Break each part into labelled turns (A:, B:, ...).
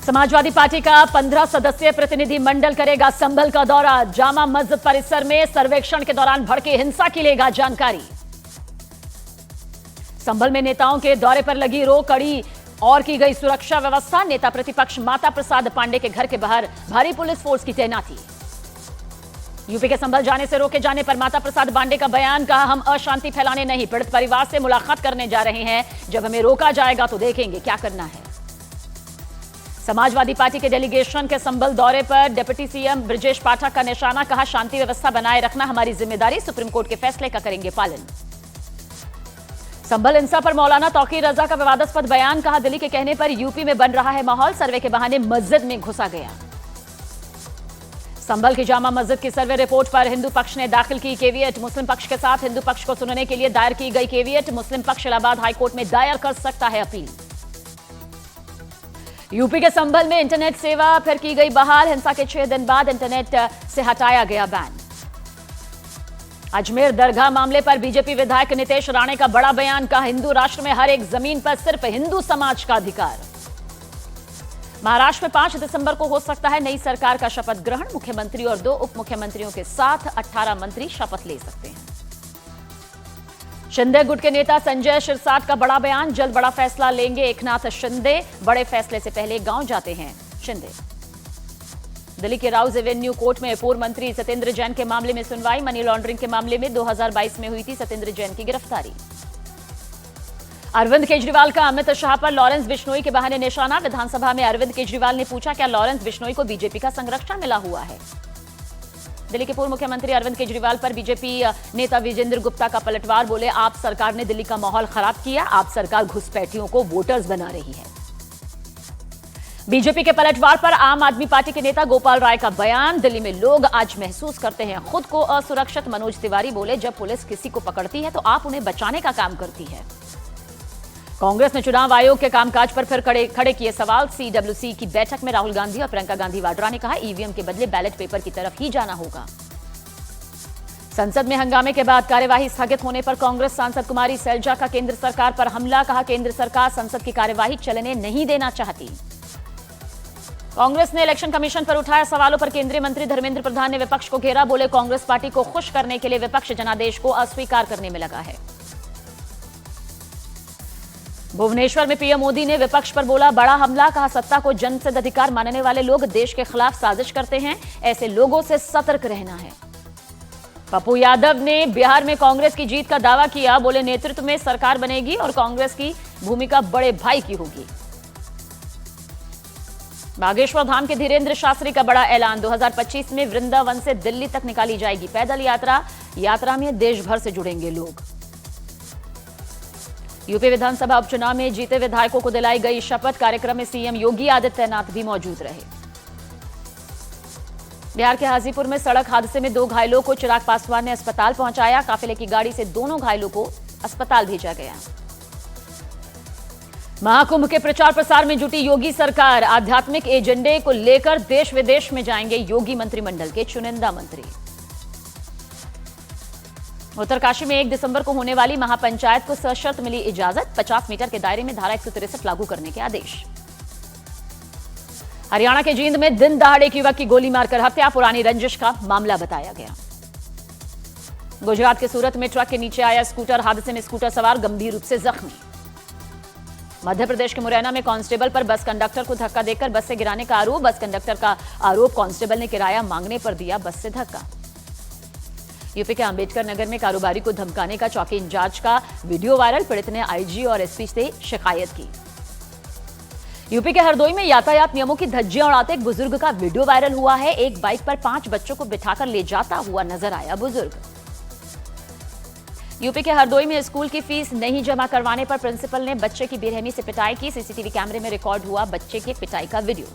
A: Samajwadi party का 15 सदस्यीय प्रतिनिधि मंडल करेगा संभल का दौरा। जामा मस्जिद परिसर में सर्वेक्षण के दौरान भड़के हिंसा की लेगा जानकारी। संभल में नेताओं के दौरे पर लगी रोक, कड़ी और की गई सुरक्षा व्यवस्था। नेता प्रतिपक्ष माता प्रसाद पांडे के घर के बाहर भारी पुलिस फोर्स की तैनाती। यूपी के संभल जाने से रोके जाने पर माता प्रसाद पांडे का बयान, कहा हम अशांति फैलाने नहीं, पीड़ित परिवार से मुलाकात करने जा रहे हैं। जब हमें रोका जाएगा तो देखेंगे क्या करना है। समाजवादी पार्टी के डेलीगेशन के संभल दौरे पर डिप्टी सीएम ब्रजेश पाठक का निशाना, कहा शांति व्यवस्था बनाए रखना हमारी जिम्मेदारी, सुप्रीम कोर्ट के फैसले का करेंगे पालन। संभल हिंसा पर मौलाना तौकीर रजा का विवादास्पद बयान, कहा दिल्ली के कहने पर यूपी में बन रहा है माहौल, सर्वे के बहाने मस्जिद में घुसा गया। संभल की जामा मस्जिद की सर्वे रिपोर्ट पर हिंदू पक्ष ने दाखिल की केवीएट। मुस्लिम पक्ष के साथ हिंदू पक्ष को सुनने के लिए दायर की गई केवीएट। मुस्लिम पक्ष इलाहाबाद हाईकोर्ट में दायर कर सकता है अपील। यूपी के संभल में इंटरनेट सेवा फिर की गई बहाल। हिंसा के 6 दिन बाद इंटरनेट से हटाया गया बैन। अजमेर दरगाह मामले पर बीजेपी विधायक नितेश राणे का बड़ा बयान, कहा हिंदू राष्ट्र में हर एक जमीन पर सिर्फ हिंदू समाज का अधिकार। महाराष्ट्र में 5 दिसंबर को हो सकता है नई सरकार का शपथ ग्रहण। मुख्यमंत्री और 2 उप मुख्यमंत्रियों के साथ 18 मंत्री शपथ ले सकते हैं। शिंदे गुट के नेता संजय शिरसाट का बड़ा बयान, जल्द बड़ा फैसला लेंगे एकनाथ शिंदे, बड़े फैसले से पहले गांव जाते हैं शिंदे। दिल्ली के राउज एवेन्यू कोर्ट में पूर्व मंत्री सत्येंद्र जैन के मामले में सुनवाई। मनी लॉन्ड्रिंग के मामले में 2022 में हुई थी सत्येंद्र जैन की गिरफ्तारी। अरविंद केजरीवाल का अमित शाह पर लॉरेंस बिश्नोई के बहाने निशाना। विधानसभा में अरविंद केजरीवाल ने पूछा, क्या लॉरेंस बिश्नोई को बीजेपी का संरक्षण मिला हुआ है। दिल्ली के पूर्व मुख्यमंत्री अरविंद केजरीवाल पर बीजेपी नेता विजेंद्र गुप्ता का पलटवार, बोले आप सरकार ने दिल्ली का माहौल खराब किया, आप सरकार घुसपैठियों को वोटर्स बना रही है। बीजेपी के पलटवार पर आम आदमी पार्टी के नेता गोपाल राय का बयान, दिल्ली में लोग आज महसूस करते हैं खुद को असुरक्षित। मनोज तिवारी बोले, जब पुलिस किसी को पकड़ती है तो आप उन्हें बचाने का काम करती है। कांग्रेस ने चुनाव आयोग के कामकाज पर फिर खड़े किए सवाल। सीडब्ल्यूसी की बैठक में राहुल गांधी और प्रियंका गांधी वाड्रा ने कहा, ईवीएम के बदले बैलेट पेपर की तरफ ही जाना होगा। संसद में हंगामे के बाद कार्यवाही स्थगित होने पर कांग्रेस सांसद कुमारी सैलजा का केंद्र सरकार पर हमला, कहा केंद्र सरकार संसद की कार्यवाही चलने नहीं देना चाहती। कांग्रेस ने इलेक्शन कमीशन पर उठाए सवालों पर केंद्रीय मंत्री धर्मेंद्र प्रधान ने विपक्ष को घेरा, बोले कांग्रेस पार्टी को खुश करने के लिए विपक्ष जनादेश को अस्वीकार करने में लगा है। भुवनेश्वर में पीएम मोदी ने विपक्ष पर बोला बड़ा हमला, कहा सत्ता को जनसिद्ध अधिकार मानने वाले लोग देश के खिलाफ साजिश करते हैं, ऐसे लोगों से सतर्क रहना है। पप्पू यादव ने बिहार में कांग्रेस की जीत का दावा किया, बोले नेतृत्व में सरकार बनेगी और कांग्रेस की भूमिका बड़े भाई की होगी। बागेश्वर धाम के धीरेन्द्र शास्त्री का बड़ा ऐलान, 2025 में वृंदावन से दिल्ली तक निकाली जाएगी पैदल यात्रा में देश भर से जुड़ेंगे लोग। यूपी विधानसभा उपचुनाव में जीते विधायकों को दिलाई गई शपथ, कार्यक्रम में सीएम योगी आदित्यनाथ भी मौजूद रहे। बिहार के हाजीपुर में सड़क हादसे में 2 घायलों को चिराग पासवान ने अस्पताल पहुंचाया। काफिले की गाड़ी से दोनों घायलों को अस्पताल भेजा गया। महाकुंभ के प्रचार प्रसार में जुटी योगी सरकार, आध्यात्मिक एजेंडे को लेकर देश विदेश में जाएंगे योगी मंत्रिमंडल के चुनिंदा मंत्री। उत्तरकाशी में 1 दिसंबर को होने वाली महापंचायत को सशर्त मिली इजाजत, 50 मीटर के दायरे में धारा 163 लागू करने के आदेश। हरियाणा के जींद में दिन दहाड़े एक युवक की गोली मारकर हत्या, पुरानी रंजिश का मामला बताया गया। गुजरात के सूरत में ट्रक के नीचे आया स्कूटर हादसे में स्कूटर सवार गंभीर रूप से जख्मी। मध्य प्रदेश के मुरैना में कांस्टेबल पर बस कंडक्टर को धक्का देकर बस से गिराने का आरोप, बस कंडक्टर का आरोप कांस्टेबल ने किराया मांगने पर दिया बस से धक्का। यूपी के अंबेडकर नगर में कारोबारी को धमकाने का चौकी इंचार्ज का वीडियो वायरल, पीड़ित ने आईजी और एसपी से शिकायत की। यूपी के हरदोई में यातायात नियमों की धज्जियां उड़ाते एक बुजुर्ग का वीडियो वायरल हुआ है। एक बाइक पर 5 बच्चों को बिठाकर ले जाता हुआ नजर आया बुजुर्ग। यूपी के हरदोई में स्कूल की फीस नहीं जमा करवाने पर प्रिंसिपल ने बच्चे की बेरहमी से पिटाई की। सीसीटीवी कैमरे में रिकॉर्ड हुआ बच्चे की पिटाई का वीडियो।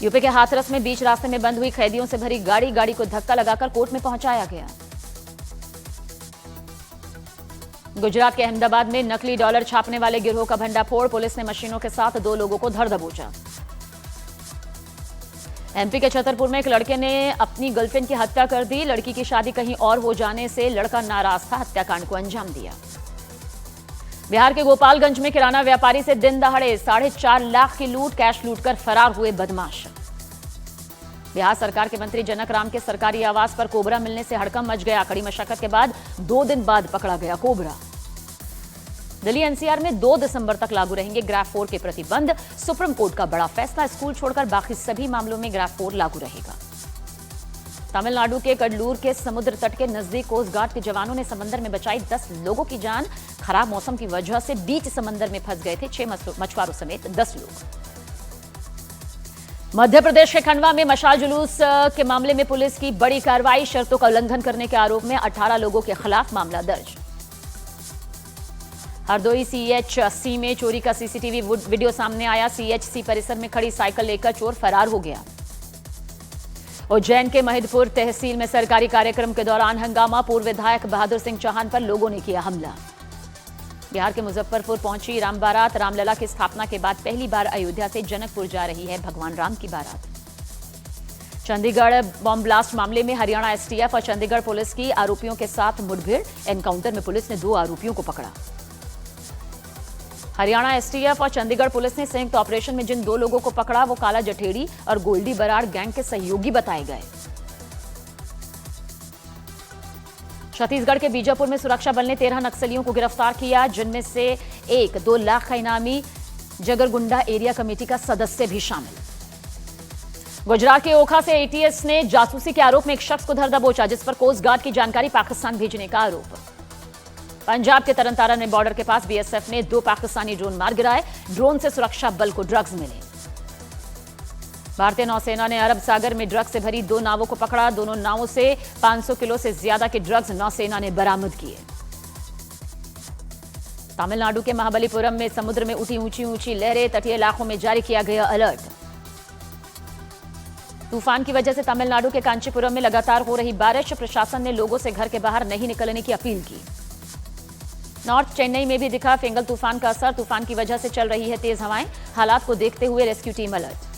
A: यूपी के हाथरस में बीच रास्ते में बंद हुई कैदियों से भरी गाड़ी को धक्का लगाकर कोर्ट में पहुंचाया गया। गुजरात के अहमदाबाद में नकली डॉलर छापने वाले गिरोह का भंडाफोड़, पुलिस ने मशीनों के साथ 2 लोगों को धर दबोचा। एमपी के छतरपुर में एक लड़के ने अपनी गर्लफ्रेंड की हत्या कर दी। लड़की की शादी कहीं और हो जाने से लड़का नाराज था, हत्याकांड को अंजाम दिया। बिहार के गोपालगंज में किराना व्यापारी से दिन दहाड़े 4.5 लाख की लूट, कैश लूटकर फरार हुए बदमाश। बिहार सरकार के मंत्री जनक राम के सरकारी आवास पर कोबरा मिलने से हड़कंप मच गया। कड़ी मशक्कत के बाद 2 दिन बाद पकड़ा गया कोबरा। दिल्ली एनसीआर में 2 दिसंबर तक लागू रहेंगे ग्रैब 4 के प्रतिबंध। सुप्रीम कोर्ट का बड़ा फैसला, स्कूल छोड़कर बाकी सभी मामलों में ग्रैब 4 लागू रहेगा। तमिलनाडु के कडलूर के समुद्र तट के नजदीक कोस्ट गार्ड के जवानों ने समंदर में बचाई 10 लोगों की जान। खराब मौसम की वजह से बीच समंदर में फंस गए थे 6 मछुआरों समेत 10 लोग। मध्य प्रदेश के खंडवा में मशाल जुलूस के मामले में पुलिस की बड़ी कार्रवाई। शर्तों का उल्लंघन करने के आरोप में 18 लोगों के खिलाफ मामला दर्ज। हरदोई सीएचसी में चोरी का सीसीटीवी वीडियो सामने आया। सीएचसी परिसर में खड़ी साइकिल लेकर चोर फरार हो गया। उज्जैन के महिदपुर तहसील में सरकारी कार्यक्रम के दौरान हंगामा। पूर्व विधायक बहादुर सिंह चौहान पर लोगों ने किया हमला। बिहार के मुजफ्फरपुर पहुंची राम बारात। रामलला की स्थापना के बाद पहली बार अयोध्या से जनकपुर जा रही है भगवान राम की बारात। चंडीगढ़ बॉम्ब ब्लास्ट मामले में हरियाणा एसटीएफ और चंडीगढ़ पुलिस की आरोपियों के साथ मुठभेड़। एनकाउंटर में पुलिस ने 2 आरोपियों को पकड़ा। हरियाणा एसटीएफ और चंडीगढ़ पुलिस ने संयुक्त ऑपरेशन में जिन 2 लोगों को पकड़ा वो काला जठेड़ी और गोल्डी बराड़ गैंग के सहयोगी बताए गए। छत्तीसगढ़ के बीजापुर में सुरक्षा बल ने 13 नक्सलियों को गिरफ्तार किया, जिनमें से एक 2 लाख का इनामी जगरगुंडा एरिया कमेटी का सदस्य भी शामिल। गुजरात के ओखा से एटीएस ने जासूसी के आरोप में एक शख्स को धर दबोचा, जिस पर कोस्ट गार्ड की जानकारी पाकिस्तान भेजने का आरोप। पंजाब के तरनतारन में बॉर्डर के पास बीएसएफ ने 2 पाकिस्तानी ड्रोन मार गिराए। ड्रोन से सुरक्षा बल को ड्रग्स मिले। भारतीय नौसेना ने अरब सागर में ड्रग्स से भरी 2 नावों को पकड़ा। दोनों नावों से 500 किलो से ज्यादा के ड्रग्स नौसेना ने बरामद किए। तमिलनाडु के महाबलीपुरम में समुद्र में उठी ऊंची लहरें। तटीय इलाकों में जारी किया गया अलर्ट। तूफान की वजह से तमिलनाडु के कांचीपुरम में लगातार हो रही बारिश। प्रशासन ने लोगों से घर के बाहर नहीं निकलने की अपील की। नॉर्थ चेन्नई में भी दिखा फिंगल तूफान का असर। तूफान की वजह से चल रही है तेज हवाएं। हालात को देखते हुए रेस्क्यू टीम अलर्ट।